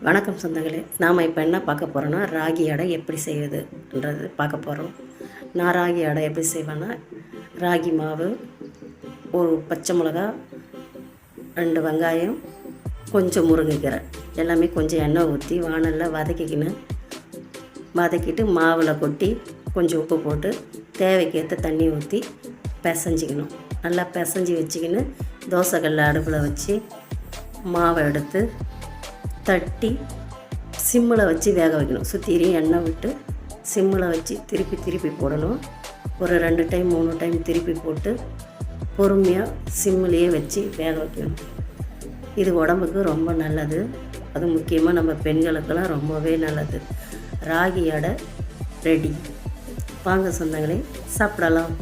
வணக்கம் சொந்தங்களே, நாம் இப்போ என்ன பார்க்க போகிறோன்னா ராகி அடை எப்படி செய்வதுன்றது பார்க்க போகிறோம். நான் ராகி அடை எப்படி செய்வேன்னா, ராகி மாவு, ஒரு பச்சை மிளகா, 2 வெங்காயம், கொஞ்சம் முருங்கைக்கீரை எல்லாமே கொஞ்சம் எண்ணெய் ஊற்றி வானலில் வதக்கிட்டு மாவில் கொட்டி கொஞ்சம் உப்பு போட்டு தேவைக்கேற்ற தண்ணி ஊற்றி பிசைஞ்சிக்கணும். நல்லா பிசைஞ்சி வச்சுக்கின்னு தோசைக்கல்ல அடுப்பில் வச்சு மாவை எடுத்து தட்டி சிம்மில் வச்சு வேக வைக்கணும். சுற்றிலையும் எண்ணெய் விட்டு சிம்மில் வச்சு திருப்பி போடணும். ஒரு 2 டைம் 3 டைம் திருப்பி போட்டு பொறுமையாக சிம்மிலேயே வச்சு வேக வைக்கணும். இது உடம்புக்கு ரொம்ப நல்லது. அது முக்கியமாக நம்ம பெண்களுக்கெல்லாம் ரொம்பவே நல்லது. ராகி அடை ரெடி. வாங்க சொந்தங்களே, சாப்பிடலாம்.